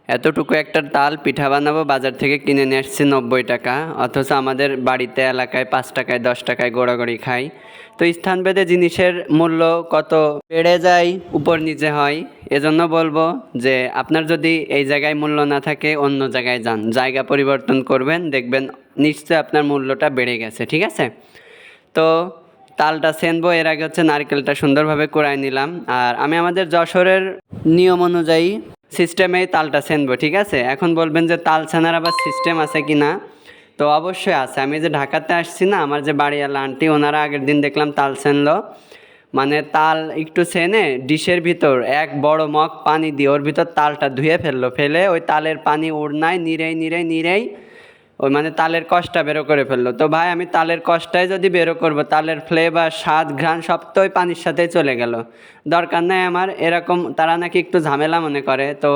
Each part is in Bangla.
এতটুকু একটা তাল পিঠা বানাবো, বাজার থেকে কিনে নিয়ে আসছি 90 টাকা, অথচ আমাদের বাড়িতে এলাকায় 5 টাকায় 10 টাকায় গোড়াগড়ি খাই। তো স্থানভেদে জিনিসের মূল্য কত বেড়ে যায়, উপর নিচে হয়। এজন্য বলবো যে আপনার যদি এই জায়গায় মূল্য না থাকে অন্য জায়গায় যান, জায়গা পরিবর্তন করবেন, দেখবেন নিশ্চয়ই আপনার মূল্যটা বেড়ে গেছে। ঠিক আছে? তো তালটা ছেনবো, এর আগে হচ্ছে নারকেলটা সুন্দরভাবে কুড়াই নিলাম। আর আমি আমাদের যশোরের নিয়ম অনুযায়ী সিস্টেমেই তালটা ছেনবো। ঠিক আছে? এখন বলবেন যে তাল ছেনার আবার সিস্টেম আছে কি না? তো অবশ্যই আছে। আমি যে ঢাকাতে আসছি না, আমার যে বাড়িওয়ালা আন্টি, ওনারা আগের দিন দেখলাম তাল ছেনলো। মানে তাল একটু ছেনে ডিশের ভিতর এক বড় মগ পানি দিয়ে ওর ভিতর তালটা ধুয়ে ফেললো, ফেলে ওই তালের পানি ওড়নায় নিরেই ওই মানে তালের কষটা বেরো করে ফেললো। তো ভাই, আমি তালের কষটাই যদি বেরো করবো, তালের ফ্লেভার, স্বাদ, ঘ্রাণ সব তো ওই পানির সাথেই চলে গেল। দরকার নাই আমার এরকম। তারা নাকি একটু ঝামেলা মনে করে। তো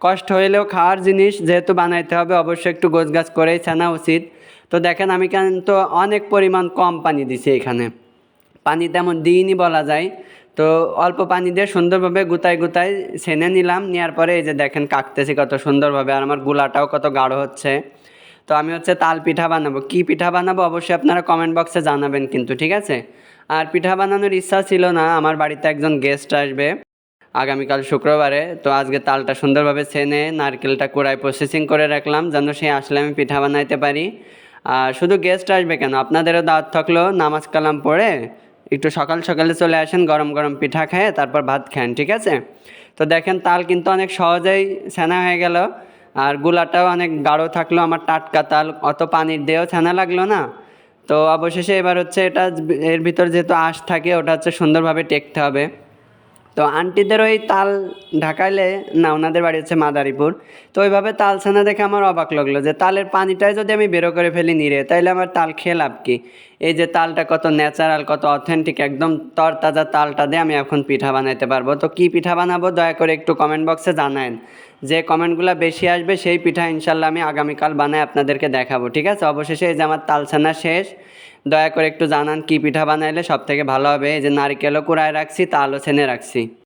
কষ্ট হইলেও খাওয়ার জিনিস যেহেতু বানাইতে হবে, অবশ্যই একটু গোছগাছ করেই ছানা উচিত। তো দেখেন, আমি কিন্তু অনেক পরিমাণ কম পানি দিছি এখানে, পানি তেমন দিইনি বলা যায়। তো অল্প পানি দিয়ে সুন্দরভাবে গুতায় ছেনে নিলাম। নেওয়ার পরে এই যে দেখেন কাটতেছি কত সুন্দরভাবে, আর আমার গুলাটাও কত গাঢ় হচ্ছে। তো আমি হচ্ছে তাল পিঠা বানাবো। কি পিঠা বানাবো অবশ্যই আপনারা কমেন্ট বক্সে জানাবেন কিন্তু, ঠিক আছে? আর পিঠা বানানোর ইচ্ছা ছিল না, আমার বাড়িতে একজন গেস্ট আসবে আগামীকাল শুক্রবারে। তো আজকে তালটা সুন্দরভাবে ছেনে নারকেলটা কুড়ায় প্রসেসিং করে রাখলাম, যেন সে আসলে আমি পিঠা বানাইতে পারি। আর শুধু গেস্ট আসবে কেন, আপনাদেরও দাওয়াত থাকলো। নামাজ কালাম পড়ে একটু সকাল সকালে চলে আসেন, গরম গরম পিঠা খেয়ে তারপর ভাত খান। ঠিক আছে? তো দেখেন তাল কিন্তু অনেক সহজেই ছানা হয়ে গেল। আর গুলাটাও অনেক গাঢ় থাকলো, আমার টাটকা তাল, অত পানির দিয়েও ছানা লাগলো না। তো অবশেষে এবার হচ্ছে এটা, এর ভিতর যেহেতু আঁশ থাকে, ওটা হচ্ছে সুন্দরভাবে টেকতে হবে। তো আন্টিদের ওই তাল ঢাকাইলে না, ওনাদের বাড়ি হচ্ছে মাদারীপুর। তো ওইভাবে তাল ছানা দেখে আমার অবাক লাগলো যে তালের পানিটাই যদি আমি বেরো করে ফেলি নিরে, তাইলে আমার তাল খেয়ে লাভ কি? এই যে তালটা কত ন্যাচারাল, কত অথেন্টিক, একদম তরতাজা তালটা দিয়ে আমি এখন পিঠা বানাইতে পারবো। তো কি পিঠা বানাবো দয়া করে একটু কমেন্ট বক্সে জানায়েন। যে কমেন্টগুলো বেশি আসবে সেই পিঠা ইনশাল্লাহ আমি আগামীকাল বানাই আপনাদেরকে দেখাবো। ঠিক আছে? অবশেষে এই যে আমার তাল ছানা শেষ। দয়া করে একটু জানান কি পিঠা বানাইলে সব থেকে ভালো হবে। এই যে নারকেলও কুড়ায় রাখছি, তালও ছেনে রাখছি।